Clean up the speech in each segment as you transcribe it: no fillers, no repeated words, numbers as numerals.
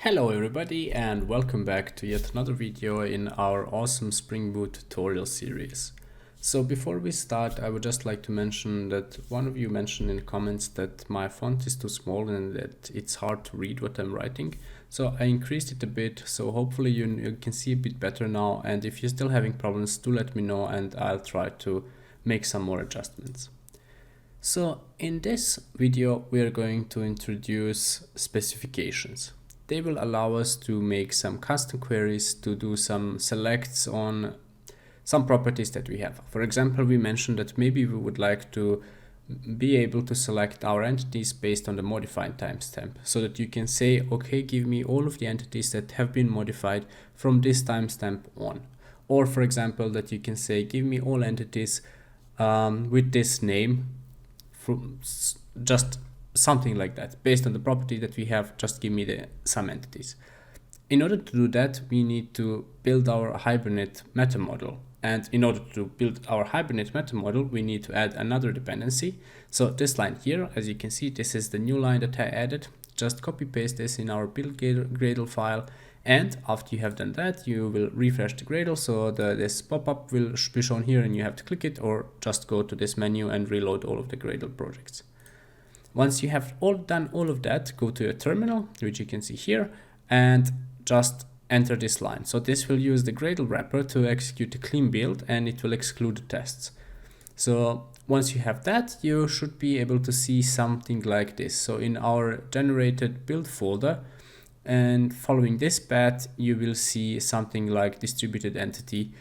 Hello everybody and welcome back to yet another video in our awesome Spring Boot tutorial series. So before we start, I would just like to mention that one of you mentioned in the comments that my font is too small and that it's hard to read what I'm writing. So I increased it a bit, so hopefully you can see a bit better now, and if you're still having problems, do let me know and I'll try to make some more adjustments. So in this video we are going to introduce specifications. They will allow us to make some custom queries to do some selects on some properties that we have. For example, we mentioned that maybe we would like to be able to select our entities based on the modified timestamp, so that you can say, okay, give me all of the entities that have been modified from this timestamp on. Or for example, that you can say, give me all entities with this name, from just something like that. Based on the property that we have, just give me some entities. In order to do that, we need to build our Hibernate meta model. And in order to build our Hibernate meta model, we need to add another dependency. So this line here, as you can see, this is the new line that I added. Just copy paste this in our build Gradle file. And after you have done that, you will refresh the Gradle. So this pop-up will be shown here and you have to click it, or just go to this menu and reload all of the Gradle projects. Once you have done all of that, go to your terminal, which you can see here, and just enter this line. So this will use the Gradle wrapper to execute a clean build, and it will exclude the tests. So once you have that, you should be able to see something like this. So in our generated build folder, and following this path, you will see something like distributed entity,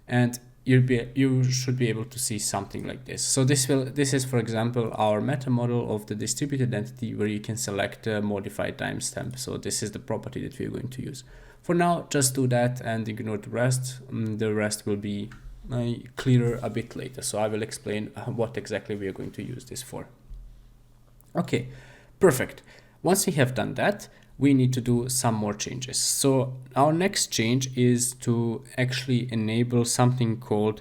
and you should be able to see something like this. So this is, for example, our meta model of the distributed entity, where you can select a modified timestamp. So this is the property that we're going to use. For now, just do that and ignore the rest. The rest will be clearer a bit later. So I will explain what exactly we are going to use this for. Okay, perfect. Once we have done that, we need to do some more changes. So our next change is to actually enable something called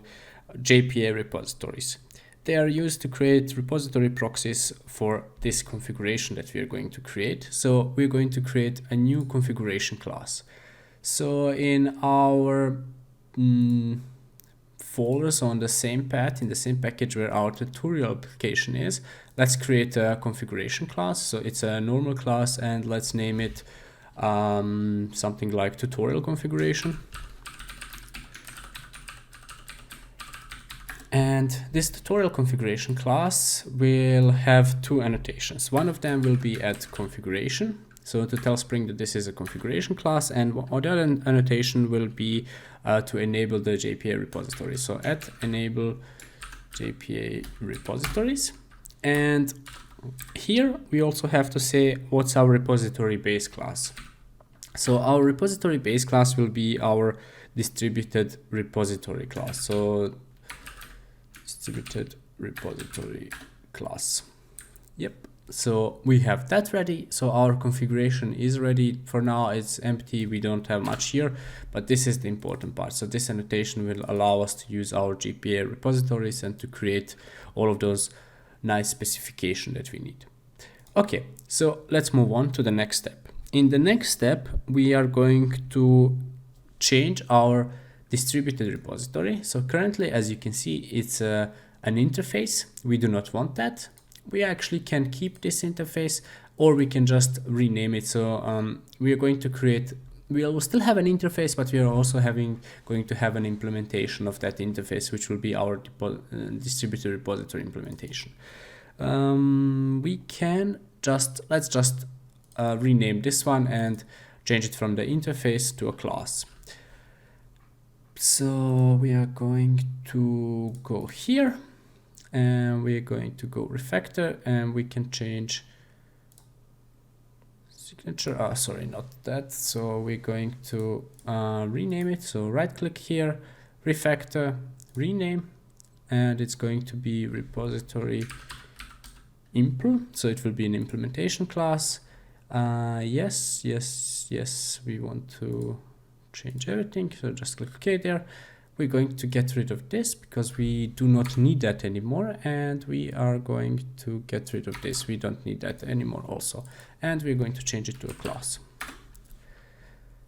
JPA repositories. They are used to create repository proxies for this configuration that we are going to create. So we're going to create a new configuration class. So in our folders on the same path, in the same package where our tutorial application is, let's create a configuration class. So it's a normal class, and let's name it something like tutorial configuration. And this tutorial configuration class will have two annotations. One of them will be at configuration, so to tell Spring that this is a configuration class, and the other annotation will be to enable the JPA repository. So at enable JPA repositories. And here we also have to say what's our repository base class. So our repository base class will be our distributed repository class. So distributed repository class. Yep. So we have that ready. So our configuration is ready. For now it's empty, we don't have much here, but this is the important part. So this annotation will allow us to use our JPA repositories and to create all of those nice specification that we need. Okay, so let's move on to the next step. In the next step, we are going to change our distributed repository. So currently, as you can see, it's an interface. We do not want that. We actually can keep this interface, or we can just rename it. So we are going to create, we will still have an interface, but we are also going to have an implementation of that interface, which will be our distributed repository implementation. We can let's just rename this one and change it from the interface to a class. So we are going to go here, and we are going to go refactor, and we can change signature. Sorry, not that. So we're going to rename it. So right click here, refactor, rename, and it's going to be repository impl. So it will be an implementation class. Yes, we want to change everything. So just click OK there. We're going to get rid of this because we do not need that anymore, and we are going to get rid of this. We don't need that anymore also, and we're going to change it to a class.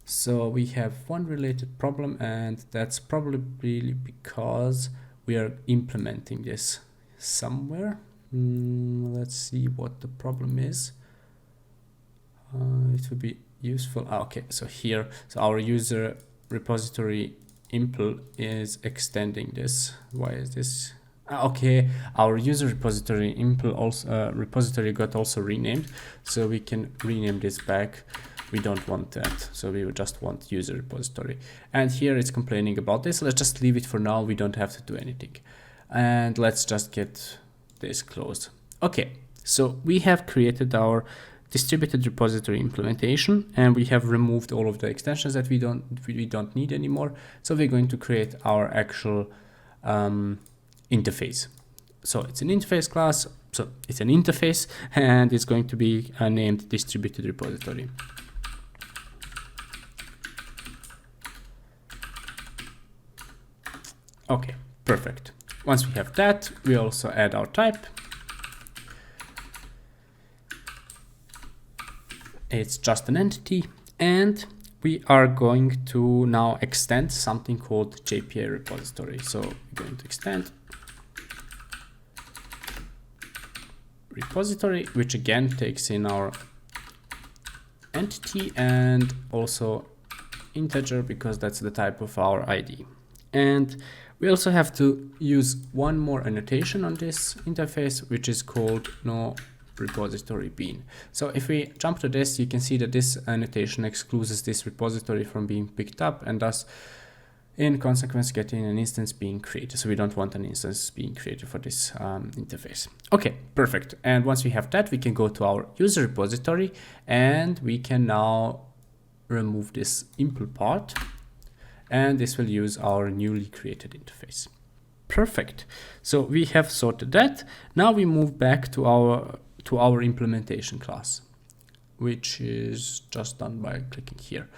So we have one related problem, and that's probably because we are implementing this somewhere. Let's see what the problem is. It would be useful. Okay, so here, so our user repository impl is extending this. Why is this? Okay, our user repository impl also repository got also renamed, so we can rename this back. We don't want that, so we would just want user repository. And here it's complaining about this. Let's just leave it for now. We don't have to do anything. And let's just get this closed. Okay, so we have created our distributed repository implementation, and we have removed all of the extensions that we don't need anymore. So we're going to create our actual interface. So it's an interface class. So it's an interface, and it's going to be named distributed repository. Okay, perfect. Once we have that, we also add our type. It's just an entity, and we are going to now extend something called JPA repository. So we're going to extend repository, which again takes in our entity and also integer, because that's the type of our ID. And we also have to use one more annotation on this interface, which is called no repository bean. So if we jump to this, you can see that this annotation excludes this repository from being picked up, and thus in consequence getting an instance being created. So we don't want an instance being created for this interface. Okay, perfect. And once we have that, we can go to our user repository, and we can now remove this impl part, and this will use our newly created interface. Perfect. So we have sorted that. Now we move back to our implementation class, which is just done by clicking here.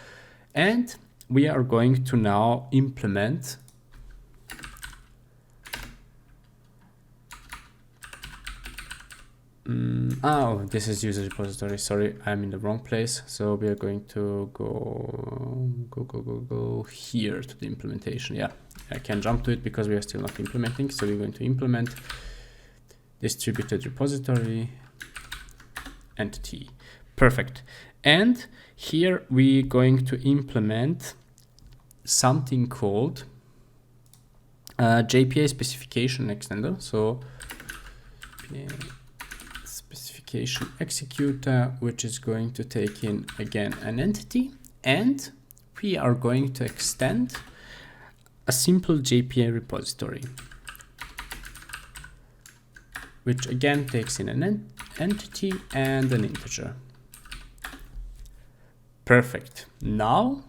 And we are going to now implement oh, this is user repository. Sorry, I'm in the wrong place. So we are going to go here to the implementation. Yeah, I can jump to it because we are still not implementing. So we're going to implement distributed repository entity. Perfect. And here we're going to implement something called JPA specification extender. So specification executor, which is going to take in again an entity, and we are going to extend a simple JPA repository, which again takes in an entity and an integer. Perfect. Now,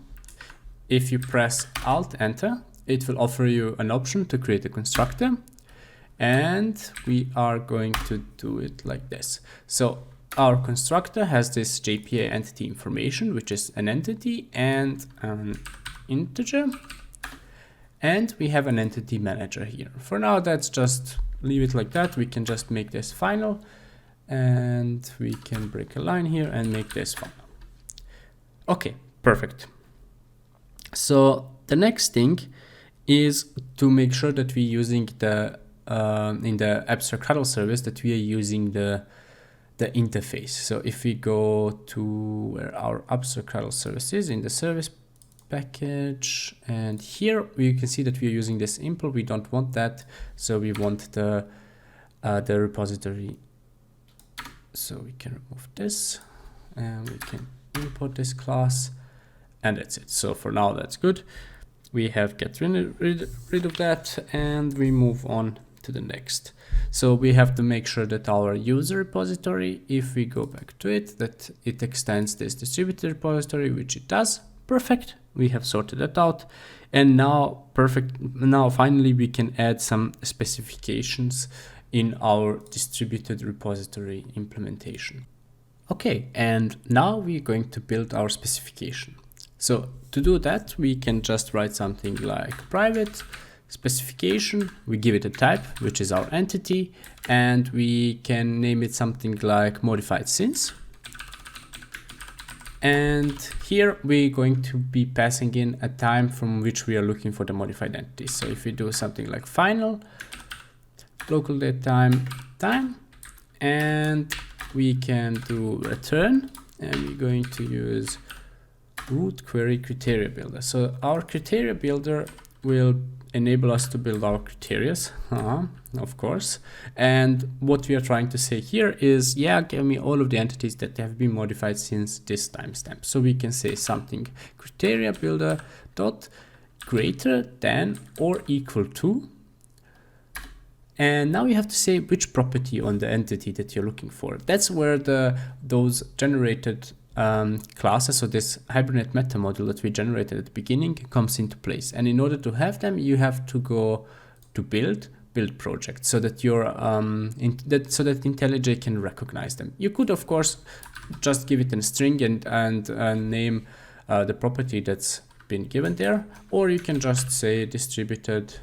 if you press Alt Enter, it will offer you an option to create a constructor, and we are going to do it like this. So our constructor has this JPA entity information, which is an entity and an integer, and we have an entity manager here. For now, that's just leave it like that. We can just make this final, and we can break a line here and make this final. Okay, perfect. So the next thing is to make sure that we're using the in the abstract CRUDL service that we are using the interface. So if we go to where our abstract CRUDL service is, in the service package, and here you can see that we are using this impl. We don't want that, so we want the repository. So we can remove this, and we can import this class, and that's it. So for now, that's good. We have get rid of that, and we move on to the next. So we have to make sure that our user repository, if we go back to it, that it extends this distributed repository, which it does. Perfect. We have sorted that out, and now perfect. Now finally we can add some specifications in our distributed repository implementation. Okay, and now we're going to build our specification. So to do that, we can just write something like private specification. We give it a type, which is our entity, and we can name it something like modified since. And here we're going to be passing in a time from which we are looking for the modified entity. So if we do something like final local date time, and we can do return, and we're going to use root query criteria builder. So our criteria builder will enable us to build our criteria, of course. And what we are trying to say here is, yeah, give me all of the entities that have been modified since this timestamp. So we can say something criteria builder dot greater than or equal to. And now you have to say which property on the entity that you're looking for. That's where those generated classes, so this Hibernate meta module that we generated at the beginning, comes into place. And in order to have them, you have to go to build project, so that your so that IntelliJ can recognize them. You could, of course, just give it a string and name the property that's been given there, or you can just say distributed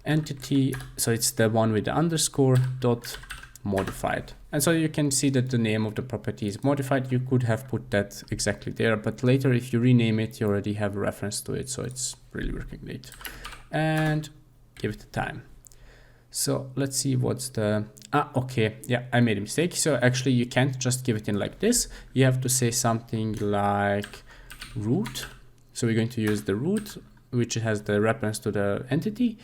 entity, so it's the one with the underscore dot modified. And so you can see that the name of the property is modified. You could have put that exactly there, but later if you rename it, you already have a reference to it, so it's really working great. And give it a time. So let's see what's the okay, yeah, I made a mistake. So actually you can't just give it in like this. You have to say something like root. So we're going to use the root, which has the reference to the entity,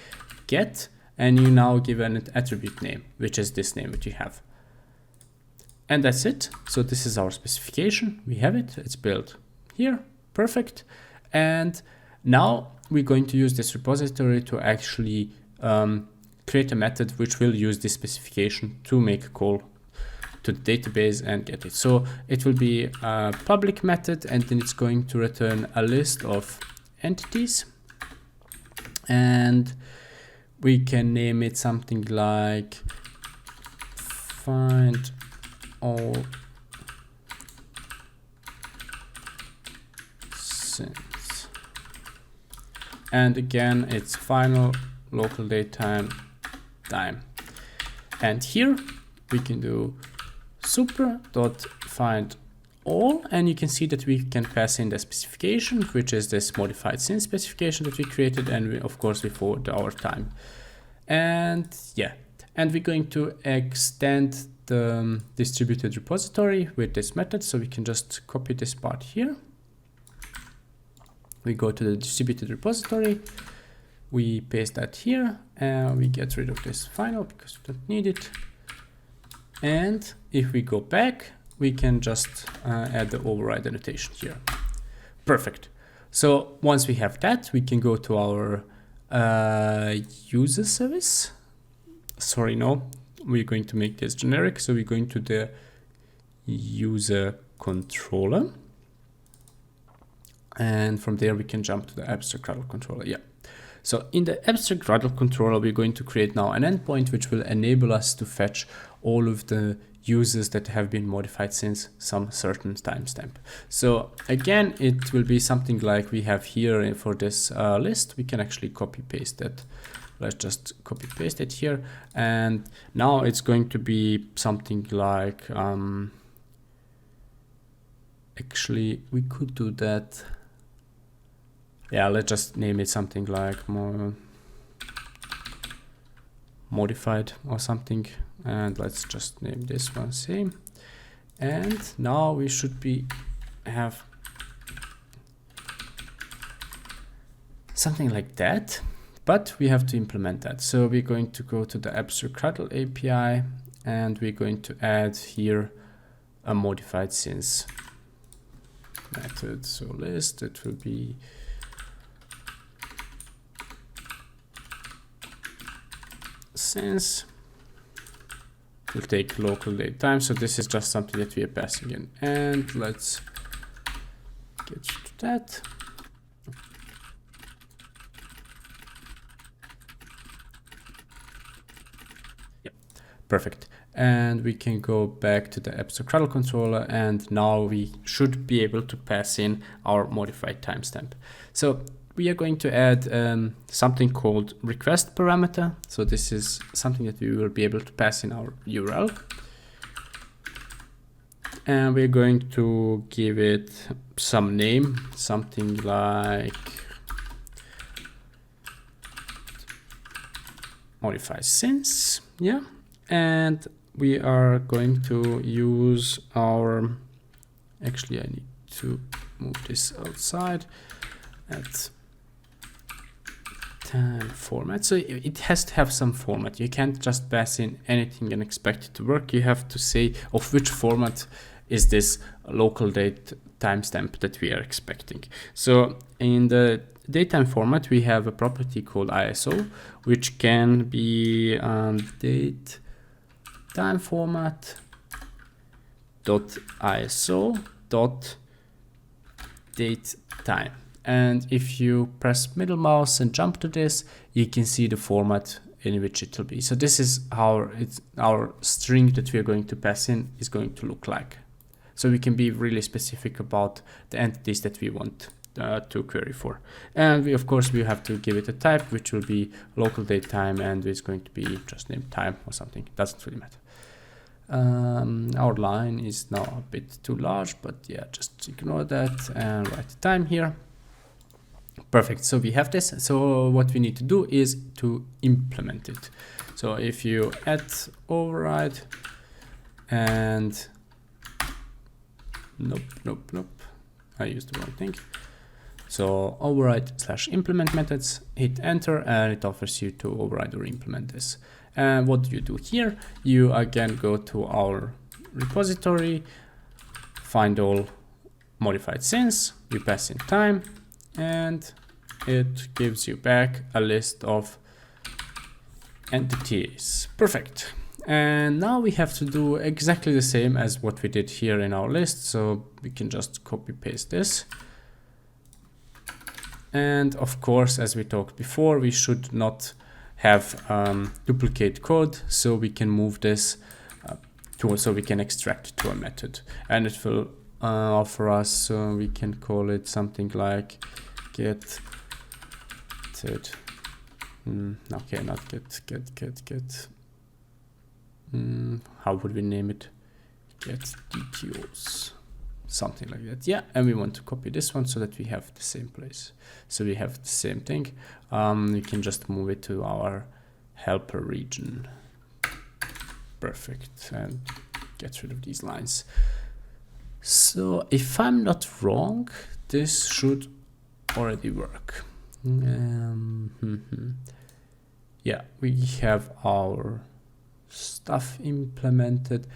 get, and you now give an attribute name, which is this name that you have. And that's it. So this is our specification. We have it. It's built here. Perfect. And now we're going to use this repository to actually create a method which will use this specification to make a call to the database and get it. So it will be a public method, and then it's going to return a list of entities. And we can name it something like find all since. And again, it's final local date time. And here we can do super.find all, and you can see that we can pass in the specification, which is this modified since specification that we created, and we, of course, we forward our time. And yeah, and we're going to extend the distributed repository with this method, so we can just copy this part here. We go to the distributed repository, we paste that here, and we get rid of this final because we don't need it. And if we go back, we can just add the override annotation here. Perfect. So once we have that, we can go to our user service. Sorry, no, we're going to make this generic. So we're going to the user controller. And from there, we can jump to the abstract CRUDL controller. Yeah. So in the abstract CRUDL controller, we're going to create now an endpoint which will enable us to fetch all of the users that have been modified since some certain timestamp. So again, it will be something like we have here for this list. We can actually copy paste that. Let's just copy paste it here. And now it's going to be something like, actually we could do that. Yeah, let's just name it something like more modified or something. And let's just name this one same. And now we should have something like that, but we have to implement that. So we're going to go to the abstract CRUDL API, and we're going to add here a modified since method. So list, it will be since. Will take local date time. So this is just something that we are passing in. And let's get to that. Yeah, perfect. And we can go back to the abstract CRUDL controller, and now we should be able to pass in our modified timestamp. So we are going to add something called request parameter. So this is something that we will be able to pass in our URL. and we're going to give it some name, something like modify since, yeah. And we are going to use our, actually I need to move this outside at time format. So it has to have some format. You can't just pass in anything and expect it to work. You have to say of which format is this local date timestamp that we are expecting. So in the datetime format, we have a property called ISO, which can be date time format dot ISO dot date time. And if you press middle mouse and jump to this, you can see the format in which it will be. So this is how our string that we are going to pass in is going to look like. So we can be really specific about the entities that we want to query for. And we, of course, we have to give it a type, which will be local date time, and it's going to be just named time or something. Doesn't really matter. Our line is now a bit too large, but yeah, just ignore that and write the time here. Perfect. So we have this. So what we need to do is to implement it. So if you add override and nope, I used the wrong thing. So override / implement methods, hit enter, and it offers you to override or implement this. And what do you do here? You again go to our repository, find all modified since, you pass in time, and it gives you back a list of entities. Perfect. And now we have to do exactly the same as what we did here in our list. So we can just copy paste this. And of course, as we talked before, we should not have duplicate code, so we can move this so we can extract it to a method, and it will offer us, so we can call it something like get okay, not get how would we name it? Get details, something like that. Yeah, and we want to copy this one so that we have the same place. So we have the same thing. We can just move it to our helper region. Perfect, and get rid of these lines. So if I'm not wrong, this should already work. Yeah, we have our stuff implemented.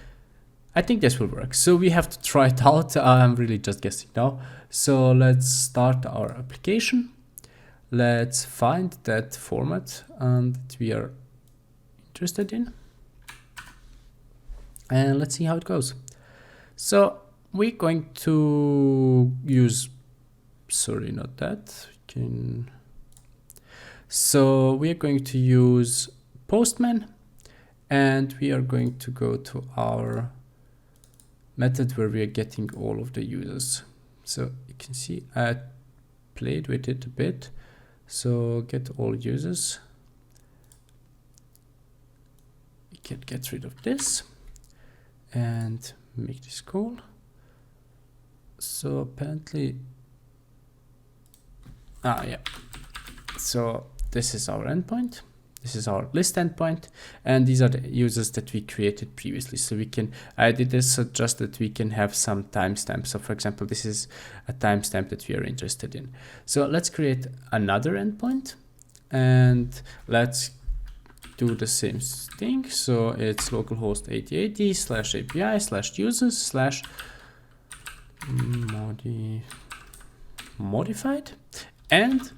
I think this will work. So we have to try it out. I'm really just guessing now. So let's start our application. Let's find that format that we are interested in. And let's see how it goes. So we're going to use, sorry, not that. So we are going to use Postman, and we are going to go to our method where we are getting all of the users. So you can see I played with it a bit. So get all users. We can get rid of this and make this call. So apparently, yeah. So this is our endpoint. This is our list endpoint, and these are the users that we created previously. So we can, I did this so just that we can have some timestamps. So for example, this is a timestamp that we are interested in. So let's create another endpoint, and let's do the same thing. So it's localhost 8080 /API /users modified, and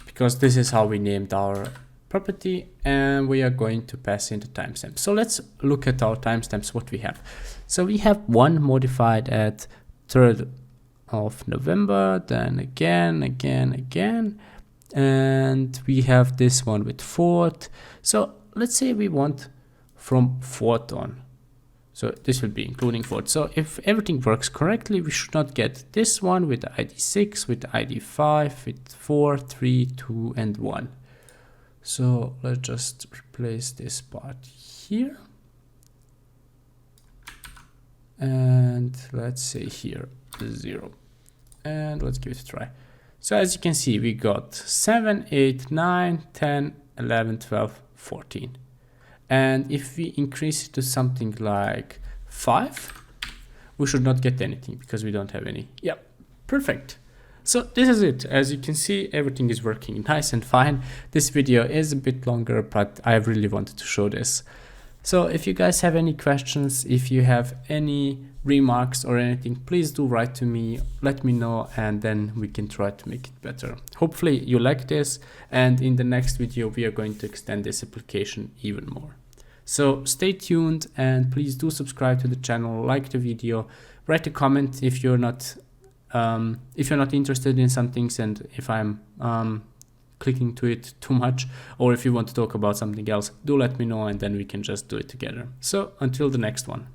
because this is how we named our property, and we are going to pass in the timestamp. So let's look at our timestamps, what we have. So we have one modified at 3rd of November, then again, and we have this one with 4th. So let's say we want from 4th on. So this will be including 4th. So if everything works correctly, we should not get this one with the ID 6, with the ID 5, with 4, 3, 2, and 1. So let's just replace this part here. and let's say here 0, and let's give it a try. So as you can see, we got 7, 8, 9, 10, 11, 12, 14. And if we increase it to something like 5, we should not get anything because we don't have any. Yep, perfect. So this is it. As you can see, everything is working nice and fine. This video is a bit longer, but I really wanted to show this. So if you guys have any questions, if you have any remarks or anything, please do write to me, let me know, and then we can try to make it better. Hopefully you like this, and in the next video we are going to extend this application even more. So stay tuned, and please do subscribe to the channel, like the video, write a comment if you're not interested in some things, and if I'm clicking to it too much, or if you want to talk about something else, do let me know, and then we can just do it together. So until the next one.